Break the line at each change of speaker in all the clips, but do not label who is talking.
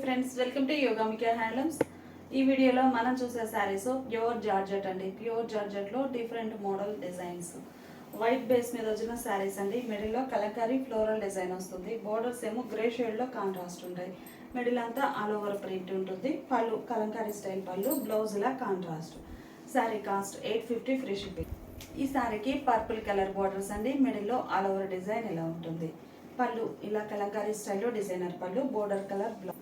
Friends, welcome to Yogamika handlooms. ఈ వీడియోలో మనం చూసే శారీస్ ప్యూర్ జార్జెట్ అండి. ప్యూర్ జార్జెట్లో different model designs, white base మీద వచ్చిన శారీస్ అండి. మిడిల్లో కలంకారీ ఫ్లోరల్ డిజైన్ వస్తుంది. బోర్డర్స్ ఏమో గ్రే షేడ్లో కాంట్రాస్ట్ ఉంటాయి. మిడిల్ అంతా ఆల్ ఓవర్ ప్రింట్ ఉంటుంది. పళ్ళు కలంకారీ స్టైల్ పళ్ళు, బ్లౌజ్ ఇలా contrast. Sari cost 850 free shipping. ఈ శారీకి పర్పుల్ కలర్ బోర్డర్స్ అండి. మిడిల్లో ఆల్ ఓవర్ డిజైన్ ఇలా ఉంటుంది. పళ్ళు ఇలా కలంకారీ స్టైల్లో డిజైనర్ పళ్ళు, border colour blouse.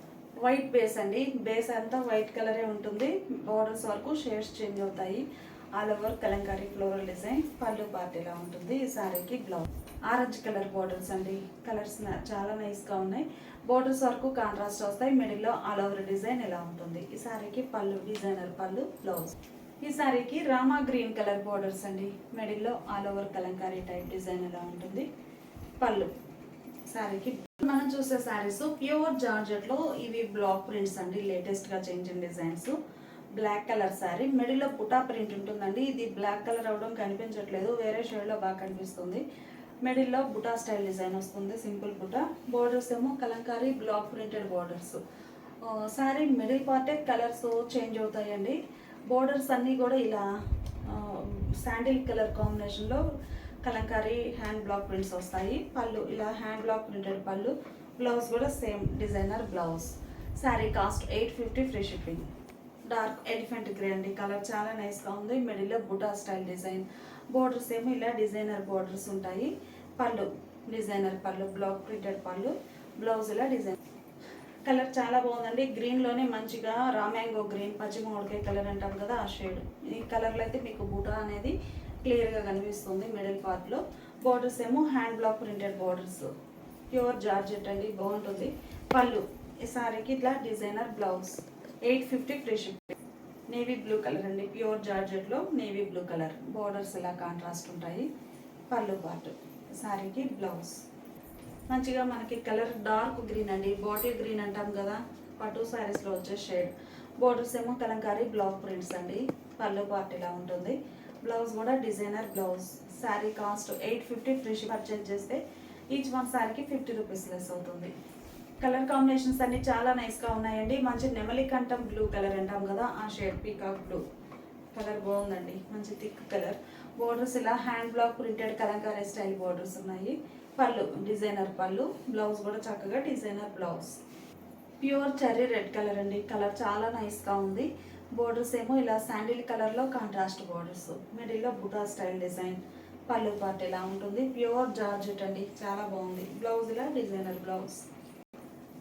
White base అండి. బేస్ అంతా వైట్ కలరే ఉంటుంది. బోర్డర్స్ వరకు షేడ్స్ చేంజ్ అవుతాయి. All over Kalamkari floral design. పళ్ళు పార్ట్ ఇలా ఉంటుంది. ఈ శారీకి బ్లౌజ్. ఆరెంజ్ కలర్ బోర్డర్స్ అండి. కలర్స్ చాలా నైస్గా ఉన్నాయి. బోర్డర్స్ వరకు కాంట్రాస్ట్ వస్తాయి. మిడిల్లో ఆల్ ఓవర్ డిజైన్ ఇలా ఉంటుంది. ఈ శారీకి పళ్ళు డిజైనర్ పళ్ళు, బ్లౌజ్. ఈ శారీకి రామా గ్రీన్ కలర్ బోర్డర్స్ అండి. మిడిల్లో all over Kalamkari type design ఇలా ఉంటుంది. పళ్ళు శారీకి. మనం చూసే శారీస్ ప్యూర్ జార్జెట్లో ఇవి బ్లాక్ ప్రింట్స్ అండి. లేటెస్ట్గా change in designs. Black colour sari, మిడిల్లో బుటా ప్రింట్ ఉంటుందండి. ఇది బ్లాక్ కలర్ అవడం కనిపించట్లేదు, వేరే షేడ్లో బాగా కనిపిస్తుంది. మిడిల్లో బుటా స్టైల్ డిజైన్ వస్తుంది, సింపుల్ బుటా. బోర్డర్స్ ఏమో kalamkari block printed borders. Sari middle పార్టే కలర్స్ చేంజ్ అవుతాయండి. బోర్డర్స్ అన్నీ కూడా ఇలా శాండిల్ కలర్ కాంబినేషన్లో కలంకారీ హ్యాండ్ బ్లాక్ ప్రింట్స్ వస్తాయి. పళ్ళు ఇలా హ్యాండ్ బ్లాక్ ప్రింటెడ్ పళ్ళు, బ్లౌజ్ కూడా same designer blouse. Sari cost 850 free shipping. Dark elephant grey అండి. కలర్ చాలా నైస్గా ఉంది. మిడిల్లో బుటా స్టైల్ డిజైన్. బోర్డర్స్ ఏమో ఇలా డిజైనర్ బోర్డర్స్ ఉంటాయి. పళ్ళు డిజైనర్ పళ్ళు, బ్లాక్ ప్రింటెడ్ పళ్ళు, బ్లౌజ్ ఇలా డిజైన్. కలర్ చాలా బాగుందండి. గ్రీన్లోనే మంచిగా రామ్యాంగో గ్రీన్, పచ్చి మామిడికాయ కలర్ అంటాం కదా, ఆ షేడ్. ఈ కలర్లో అయితే మీకు బుటా అనేది క్లియర్గా కనిపిస్తుంది మిడిల్ పార్ట్లో. బోర్డర్స్ ఏమో hand block printed borders. Pure georgette అండి, బాగుంటుంది. పళ్ళు ఈ సారీకి ఇట్లా designer blouse. 850 free shipping. Navy blue colour అండి. ప్యూర్ జార్జెట్లో నేవీ బ్లూ కలర్. బోర్డర్స్ ఇలా కాంట్రాస్ట్ ఉంటాయి. పళ్ళు పార్ట్. సారీకి బ్లౌజ్. మంచిగా మనకి కలర్ డార్క్ గ్రీన్ అండి. బాటిల్ గ్రీన్ అంటాం కదా, పట్టు శారీస్లో వచ్చే షేడ్. బోర్డర్స్ ఏమో కలంకారీ బ్లాక్ ప్రింట్స్ అండి. పళ్ళు పార్ట్ ఇలా ఉంటుంది. బ్లౌజ్ కూడా designer blouse. Sari cost 850 free ship. Purchase చేస్తే ఈచ్ వన్ శారీకి 50 రూపీస్ లెస్ అవుతుంది. కలర్ కాంబినేషన్స్ అన్ని చాలా నైస్గా ఉన్నాయండి. మంచి నెమలి కంఠం బ్లూ కలర్ అంటాం కదా, ఆ షేడ్ పీకాక్ బ్లూ కలర్ బాగుందండి. మంచి థిక్ కలర్. బోర్డర్స్ ఇలా hand block printed Kalamkari style borders ఉన్నాయి. పళ్ళు డిజైనర్ పళ్ళు, బ్లౌజ్ కూడా చక్కగా designer blouse. Pure cherry red colour అండి. కలర్ చాలా నైస్గా ఉంది. బోర్డర్స్ ఏమో ఇలా శాండిల్ కలర్లో కాంట్రాస్ట్ బోర్డర్స్. మిడిల్లో బుటా స్టైల్ డిజైన్. పళ్ళు పార్ట్ ఇలా ఉంటుంది. ప్యూర్ జార్జెట్ అండి, చాలా బాగుంది. బ్లౌజ్ ఇలా డిజైనర్ బ్లౌజ్.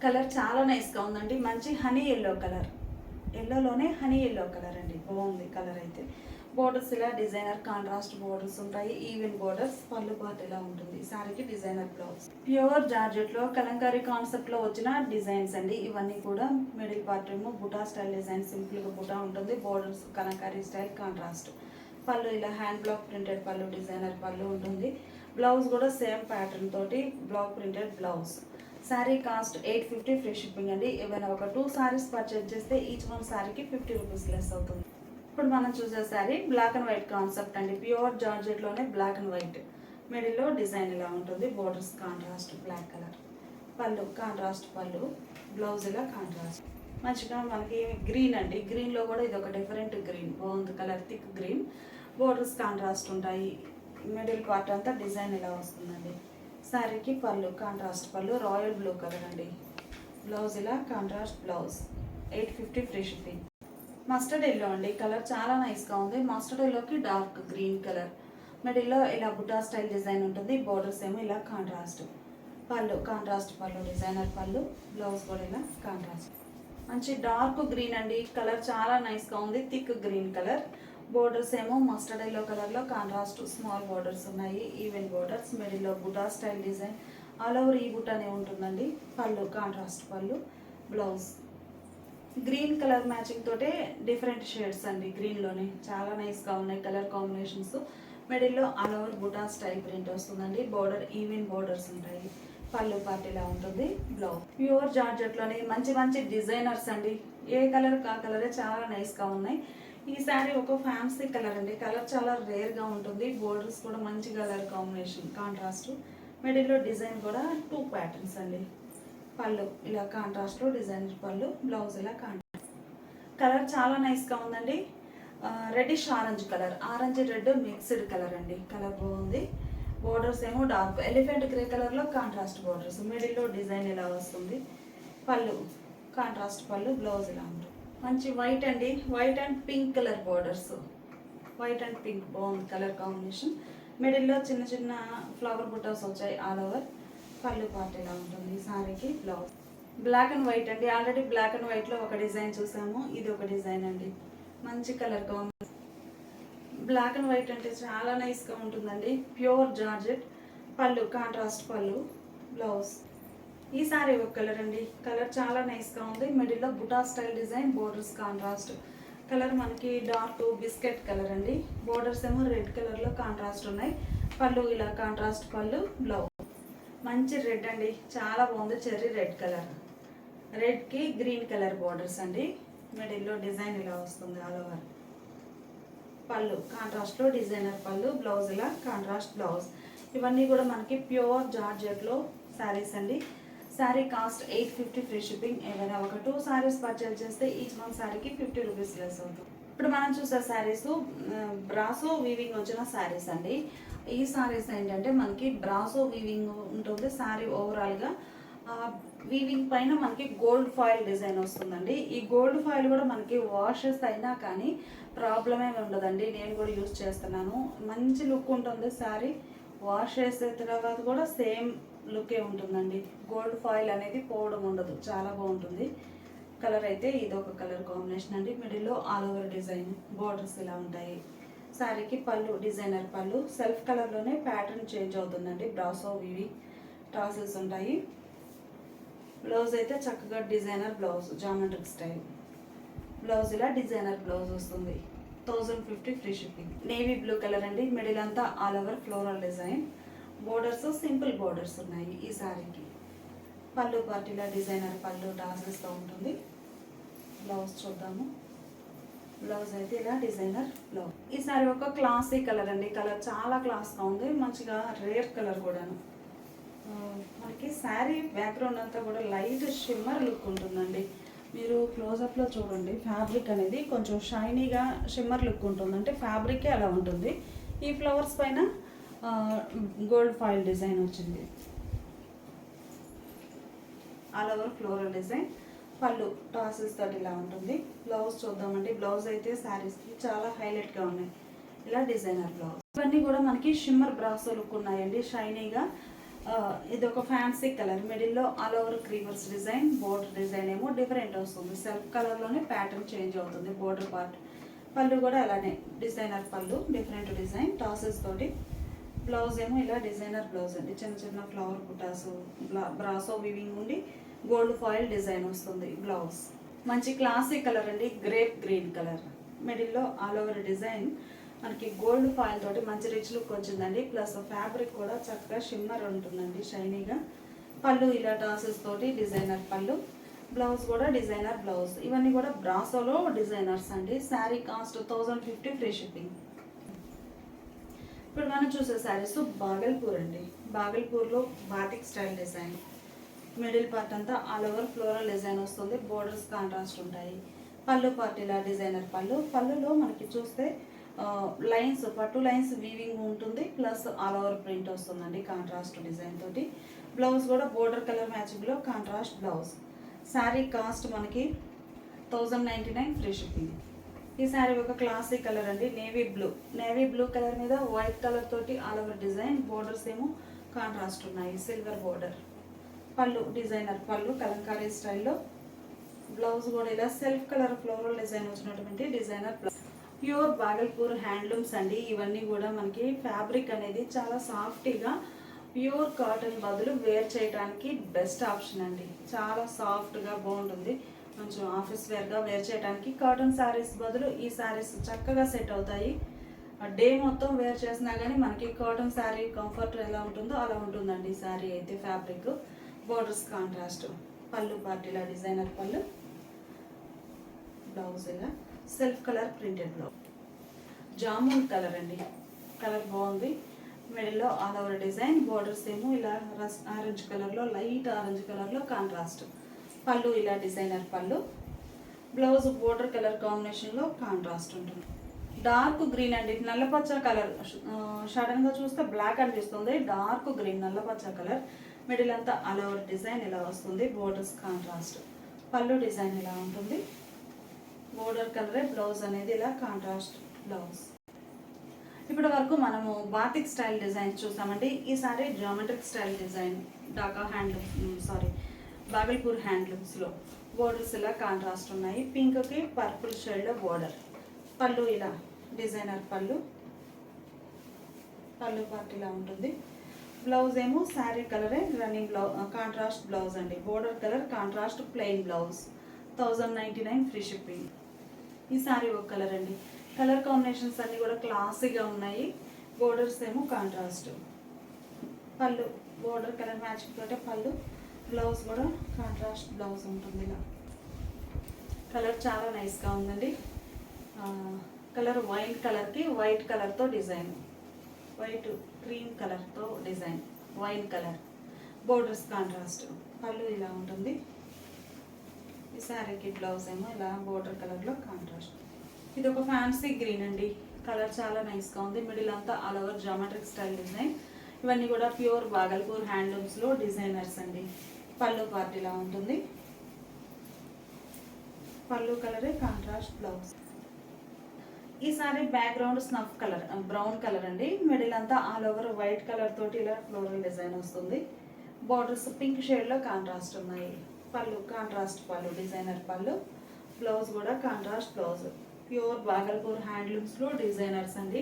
కలర్ చాలా నైస్గా ఉందండి. మంచి హనీ ఎల్లో కలర్. ఎల్లోలోనే హనీ ఎల్లో కలర్ అండి, బాగుంది కలర్ అయితే. బోర్డర్స్ ఇలా డిజైనర్ కాంట్రాస్ట్ బోర్డర్స్ ఉంటాయి. Even borders. పళ్ళు పార్ట్ ఇలా ఉంటుంది. శారీకి డిజైనర్ బ్లౌజ్. ప్యూర్ జార్జెట్లో కలంకారీ కాన్సెప్ట్లో వచ్చిన డిజైన్స్ అండి ఇవన్నీ కూడా. మిడిల్ పార్ట్ ఏమో బుటా స్టైల్ డిజైన్, సింపుల్గా బుటా ఉంటుంది. Borders kalamkari style contrast. Pallu ఇలా hand block printed pallu, designer pallu ఉంటుంది. బ్లౌజ్ కూడా సేమ్ ప్యాటర్న్ తోటి block printed blouse. Sari cost 850 free shipping అండి. ఏమైనా ఒక 2 శారీస్ పర్చేజ్ చేస్తే ఈచ్ వన్ శారీకి 50 రూపీస్ లెస్ అవుతుంది. ఇప్పుడు మనం చూసే sari black and white concept అండి. ప్యూర్ జార్జెట్లోనే బ్లాక్ అండ్ వైట్. మిడిల్లో డిజైన్ ఇలా ఉంటుంది. Borders contrast black colour. Pallu contrast పళ్ళు, బ్లౌజ్ ఇలా కాంట్రాస్ట్. మంచిగా మనకి గ్రీన్ అండి. గ్రీన్లో కూడా ఇది ఒక డిఫరెంట్ గ్రీన్, బాగుంది colour, thick green. Borders contrast ఉంటాయి. మిడిల్ పార్ట్ అంతా డిజైన్ ఇలా వస్తుందండి. శారీకి పళ్ళు కాంట్రాస్ట్ పళ్ళు, రాయల్ బ్లూ కలర్ అండి. బ్లౌజ్ ఇలా contrast blouse. 850 free shipping. Mustard yellow అండి. కలర్ చాలా నైస్గా ఉంది. మస్టర్డ్ ఎల్లోకి డార్క్ గ్రీన్ కలర్. మిడిల్లో ఇలా బుటా స్టైల్ డిజైన్ ఉంటుంది. బోర్డర్స్ ఏమో ఇలా కాంట్రాస్ట్. పళ్ళు contrast pallu, designer pallu, blouse కూడా ఇలా కాంట్రాస్ట్. మంచి డార్క్ గ్రీన్ అండి. కలర్ చాలా నైస్గా ఉంది. Thick green colour. బోర్డర్స్ ఏమో మస్టర్డ్ ఎల్లో కలర్లో కాంట్రాస్ట్ స్మాల్ బోర్డర్స్ ఉన్నాయి. Even borders. మిడిల్లో buta style design. All over ఈ బుటానే ఉంటుందండి. పళ్ళు కాంట్రాస్ట్ పళ్ళు, బ్లౌజ్. గ్రీన్ కలర్ మ్యాచింగ్ తోటే డిఫరెంట్ షేడ్స్ అండి. గ్రీన్లోనే చాలా నైస్గా ఉన్నాయి కలర్ కాంబినేషన్స్. మిడిల్లో all over buta style print వస్తుందండి. బోర్డర్ ఈవెన్ బోర్డర్స్ ఉంటాయి. పళ్ళు పార్ట్ ఇలా ఉంటుంది. బ్లౌజ్. ప్యూర్ జార్జెట్లోనే మంచి మంచి డిజైనర్స్ అండి. ఏ కలర్ కా కలరే చాలా నైస్గా ఉన్నాయి. ఈ శారీ ఒక ఫ్యాన్సీ కలర్ అండి. కలర్ చాలా రేర్గా ఉంటుంది. బోర్డర్స్ కూడా మంచి కలర్ కాంబినేషన్ కాంట్రాస్ట్. మిడిల్లో డిజైన్ కూడా 2 ప్యాటర్న్స్ అండి. పళ్ళు ఇలా కాంట్రాస్ట్లో డిజైనర్ పళ్ళు, బ్లౌజ్ ఇలా కాంట్రాస్ట్. కలర్ చాలా నైస్గా ఉందండి. Reddish orange colour, orange red mixed colour అండి. కలర్ బాగుంది. బోర్డర్స్ ఏమో డార్క్ ఎలిఫెంట్ గ్రే కలర్లో కాంట్రాస్ట్ బోర్డర్స్, మిడిల్లో డిజైన్ ఇలా వస్తుంది. పళ్ళు కాంట్రాస్ట్ పళ్ళు, బ్లౌజ్ ఇలా ఉంటుంది. మంచి వైట్ అండి, white and pink colour borders, white and pink బాగుంది కలర్ కాంబినేషన్. మిడిల్లో చిన్న చిన్న ఫ్లవర్ బుటాస్ వచ్చాయి ఆల్ ఓవర్. పళ్ళు పార్ట్ ఇలా ఉంటుంది. ఈ సారీకి బ్లౌజ్ బ్లాక్ అండ్ వైట్ అండి. ఆల్రెడీ బ్లాక్ అండ్ వైట్లో ఒక డిజైన్ చూసాము, ఇది ఒక డిజైన్ అండి. మంచి colour combination. Black and white అంటే చాలా నైస్గా ఉంటుందండి. Pure georgette. పళ్ళు కాంట్రాస్ట్ పళ్ళు, బ్లౌజ్. ఈ సారీ ఒక కలర్ అండి. కలర్ చాలా నైస్గా ఉంది. మిడిల్లో buta style design, borders contrast. Colour మనకి డార్క్ బిస్కెట్ కలర్ అండి. బోర్డర్స్ ఏమో రెడ్ కలర్లో కాంట్రాస్ట్ ఉన్నాయి. పళ్ళు ఇలా కాంట్రాస్ట్ పళ్ళు, బ్లౌజ్. మంచి రెడ్ అండి, చాలా బాగుంది. చెర్రీ రెడ్ కలర్, రెడ్కి గ్రీన్ కలర్ బోర్డర్స్ అండి. మిడిల్లో డిజైన్ ఇలా వస్తుంది ఆల్ ఓవర్. పళ్ళు కాంట్రాస్ట్లో డిజైనర్ పళ్ళు, బ్లౌజ్ ఇలా కాంట్రాస్ట్ బ్లౌజ్. ఇవన్నీ కూడా మనకి ప్యూర్ జార్జెట్లో శారీస్ అండి. Sari cost 850 free shipping. ఏదైనా ఒక 2 శారీస్ పర్చేజ్ చేస్తే ఈచ్ వన్ శారీకి 50 రూపీస్ లెస్ అవుతుంది. ఇప్పుడు మనం చూసే శారీస్ బ్రాసో వీవింగ్ వచ్చిన శారీస్ అండి. ఈ శారీస్ ఏంటంటే మనకి బ్రాసో వీవింగ్ ఉంటుంది. శారీ ఓవరాల్గా వీవింగ్ పైన మనకి గోల్డ్ ఫాయిల్ డిజైన్ వస్తుందండి. ఈ గోల్డ్ ఫాయిల్ కూడా మనకి వాషెస్ అయినా కానీ ప్రాబ్లం ఏమి ఉండదండి. నేను కూడా యూజ్ చేస్తున్నాను. మంచి లుక్ ఉంటుంది శారీ. వాష్ చేసే తర్వాత కూడా సేమ్ లుకే ఉంటుందండి. గోల్డ్ ఫాయిల్ అనేది పోవడం ఉండదు, చాలా బాగుంటుంది. కలర్ అయితే ఇది ఒక కలర్ కాంబినేషన్ అండి. మిడిల్లో ఆల్ ఓవర్ డిజైన్, బోర్డర్స్ ఇలా ఉంటాయి. శారీకి పళ్ళు డిజైనర్ పళ్ళు, సెల్ఫ్ కలర్లోనే ప్యాటర్న్ చేంజ్ అవుతుందండి. బ్రాసో వివి టాసిల్స్ ఉంటాయి. బ్లౌజ్ అయితే చక్కగా designer blouse, geometric style blouse ఇలా డిజైనర్ బ్లౌజ్ వస్తుంది. 1050 free shipping. Navy blue colour అండి. మిడిల్ అంతా all over floral design, borders simple borders ఉన్నాయి ఈ శారీకి. పళ్ళు పార్టీలా డిజైనర్ పళ్ళు టాసెస్తో ఉంటుంది. బ్లౌజ్ చూద్దాము. బ్లౌజ్ అయితే ఇలా డిజైనర్ బ్లౌజ్. ఈ శారీ ఒక క్లాసీ కలర్ అండి. కలర్ చాలా క్లాస్గా ఉంది, మంచిగా రేర్ కలర్ కూడాను. మనకి శారీ బ్యాక్గ్రౌండ్ అంతా కూడా లైట్ షిమ్మర్ లుక్ ఉంటుందండి. మీరు క్లోజప్లో చూడండి, ఫ్యాబ్రిక్ అనేది కొంచెం షైనీగా షిమ్మర్ లుక్ ఉంటుంది, అంటే ఫ్యాబ్రికే అలా ఉంటుంది. ఈ ఫ్లవర్స్ పైన గోల్డ్ ఫాయిల్ డిజైన్ వచ్చింది, ఆల్ ఓవర్ ఫ్లోరల్ డిజైన్. పళ్ళు టాసెస్ తోటి ఇలా ఉంటుంది. బ్లౌజ్ చూద్దామండి. బ్లౌజ్ అయితే శారీస్కి చాలా హైలైట్గా ఉన్నాయి. ఇలా డిజైనర్ బ్లౌజ్. ఇవన్నీ కూడా మనకి షిమ్మర్ బ్రాసో లుక్ ఉన్నాయండి, షైనీగా. ఇది ఒక ఫ్యాన్సీ కలర్. మిడిల్లో ఆల్ ఓవర్ క్రీవర్స్ డిజైన్, బోర్డర్ డిజైన్ ఏమో డిఫరెంట్ వస్తుంది. సెల్ఫ్ కలర్లోనే ప్యాటర్న్ చేంజ్ అవుతుంది బోర్డర్ పార్ట్. పళ్ళు కూడా అలానే డిజైనర్ పళ్ళు, డిఫరెంట్ డిజైన్ టాసెస్ తోటి. బ్లౌజ్ ఏమో ఇలా డిజైనర్ బ్లౌజ్ అండి. చిన్న చిన్న ఫ్లవర్ బుటాసు, బ్రాసో వివింగ్ ఉండి గోల్డ్ ఫాయిల్ డిజైన్ వస్తుంది బ్లౌజ్. మంచి క్లాసీ కలర్ అండి, గ్రేప్ గ్రీన్ కలర్. మిడిల్లో ఆల్ ఓవర్ డిజైన్ మనకి గోల్డ్ ఫాయిల్ తోటి మంచి రిచ్ లుక్ వచ్చిందండి. ప్లస్ ఫ్యాబ్రిక్ కూడా చక్కగా షిమ్మర్ ఉంటుందండి, షైనీగా. పళ్ళు ఇలా టాసెస్ తోటి డిజైనర్ పళ్ళు, బ్లౌజ్ కూడా డిజైనర్ బ్లౌజ్. ఇవన్నీ కూడా బ్రాసోలో డిజైనర్స్ అండి. Sari cost 1050 free shipping. ఇప్పుడు మనం చూసే శారీస్ బాగల్పూర్ అండి. బాగల్పూర్లో batik style design. Middle part అంతా ఆల్ ఓవర్ ఫ్లోరల్ డిజైన్ వస్తుంది. బోర్డర్స్ కాంట్రాస్ట్ ఉంటాయి. పళ్ళు పార్ట్ ఇలా డిజైనర్ పళ్ళు. పళ్ళులో మనకి చూస్తే లైన్స్, పట్టు లైన్స్ వీవింగ్ ఉంటుంది. ప్లస్ ఆల్ ఓవర్ ప్రింట్ వస్తుందండి కాంట్రాస్ట్ డిజైన్ తోటి. బ్లౌజ్ కూడా బోర్డర్ కలర్ మ్యాచింగ్లో కాంట్రాస్ట్ బ్లౌజ్. శారీ కాస్ట్ మనకి 1099 ఫ్రీ షిప్పింగ్. ఈ శారీ ఒక క్లాసీ కలర్ అండి, navy blue. Navy blue colour మీద వైట్ కలర్ తోటి ఆల్ ఓవర్ డిజైన్, బోర్డర్స్ ఏమో కాంట్రాస్ట్ ఉన్నాయి, silver border. Pallu designer pallu kalamkari స్టైల్లో. బ్లౌజ్ కూడా ఇలా సెల్ఫ్ కలర్ ఫ్లోరల్ డిజైన్ వచ్చినటువంటి designer blouse. Pure Bhagalpur handlooms అండి. ఇవన్నీ కూడా మనకి ఫ్యాబ్రిక్ అనేది చాలా సాఫ్ట్గా, ప్యూర్ కాటన్ బదులు వేర్ చేయడానికి బెస్ట్ ఆప్షన్ అండి. చాలా సాఫ్ట్గా బాగుంటుంది. కొంచెం ఆఫీస్ వేర్గా వేర్ చేయడానికి కాటన్ శారీస్ బదులు ఈ శారీస్ చక్కగా సెట్ అవుతాయి. డే మొత్తం వేర్ చేసినా కానీ మనకి కాటన్ శారీ కంఫర్ట్ ఎలా ఉంటుందో అలా ఉంటుందండి ఈ శారీ అయితే. Fabric, borders contrast. పళ్ళు పార్టీలా డిజైనర్ పళ్ళు, బ్లౌజ్ ఇలా self colour printed blouse. Jamun colour అండి, కలర్ బాగుంది. మిడిల్లో ఆల్ ఓవర్ డిజైన్, బోర్డర్స్ ఏమో ఇలా ఆరెంజ్ కలర్లో, లైట్ ఆరెంజ్ కలర్లో కాంట్రాస్ట్. పళ్ళు ఇలా designer pallu. Blouse border colour కాంబినేషన్లో కాంట్రాస్ట్ ఉంటుంది. డార్క్ గ్రీన్ అండి, నల్లపచ్చ కలర్. సడన్గా చూస్తే బ్లాక్ అనిపిస్తుంది, డార్క్ గ్రీన్ నల్లపచ్చ కలర్. మిడిల్ అంతా ఆల్ ఓవర్ డిజైన్ ఇలా వస్తుంది, బోర్డర్స్ కాంట్రాస్ట్. పళ్ళు డిజైన్ ఇలా ఉంటుంది, బోర్డర్ కలరే బ్లౌజ్ అనేది ఇలా కాంట్రాస్ట్ బ్లౌజ్. ఇప్పటి వరకు మనము బాతిక్ స్టైల్ డిజైన్ చూసామండి. ఈసారి geometric style design, Dhaka Bhagalpur హ్యాండ్లూమ్స్లో బోర్డర్స్ ఇలా కాంట్రాస్ట్ ఉన్నాయి. పింక్కి పర్పుల్ షేడ్లో బోర్డర్. పళ్ళు ఇలా డిజైనర్ పళ్ళు పార్ట్ ఇలా ఉంటుంది. బ్లౌజ్ ఏమో శారీ కలరే రన్నింగ్ కాంట్రాస్ట్ బ్లౌజ్ అండి. Border colour contrast plain blouse. 1099 free shipping. ఈ శారీ ఒక కలర్ అండి. కలర్ కాంబినేషన్స్ అన్నీ కూడా క్లాసీగా ఉన్నాయి. బోర్డర్స్ ఏమో కాంట్రాస్ట్. పళ్ళు బోర్డర్ కలర్ మ్యాచింగ్ తోటే పళ్ళు. బ్లౌజ్ కూడా కాంట్రాస్ట్ బ్లౌజ్ ఉంటుంది ఇలా. కలర్ చాలా నైస్గా ఉందండి. కలర్ వైట్ కలర్కి వైట్ కలర్తో డిజైన్, వైట్ క్రీమ్ కలర్తో design, wine colour. Borders contrast. Pallu ఇలా ఉంటుంది. ఈ శారీకి బ్లౌజ్ ఏమో ఇలా బోర్డర్ కలర్లో కాంట్రాస్ట్. ఇది ఒక ఫ్యాన్సీ గ్రీన్ అండి. కలర్ చాలా నైస్గా ఉంది. మిడిల్ అంతా all over geometric style design. ఇవన్నీ కూడా ప్యూర్ బాగల్పూర్ హ్యాండ్లూమ్స్లో డిజైనర్స్ అండి. పళ్ళు పార్ట్ ఇలా ఉంటుంది. పళ్ళు కలరే కాంట్రాస్ట్ బ్లౌజ్. ఈ sari background snuff colour, brown colour అండి. మిడిల్ అంతా ఆల్ ఓవర్ వైట్ కలర్ తోటి ఇలా ఫ్లోరల్ డిజైన్ వస్తుంది. బార్డర్స్ పింక్ షేడ్లో కాంట్రాస్ట్ ఉన్నాయి. Pallu contrast pallu, designer pallu. Blouse కూడా కాంట్రాస్ట్ బ్లౌజ్. ప్యూర్ బాగల్పూర్ హ్యాండ్లూమ్స్లో డిజైనర్స్ అండి.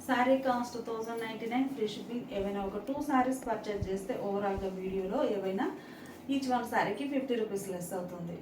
Sari cost 1099 free shipping. ఏవైనా ఒక 2 శారీస్ పర్చేజ్ చేస్తే ఓవరాల్గా వీడియోలో ఏవైనా ఈచ్ వన్ శారీకి 50 రూపీస్ లెస్ అవుతుంది.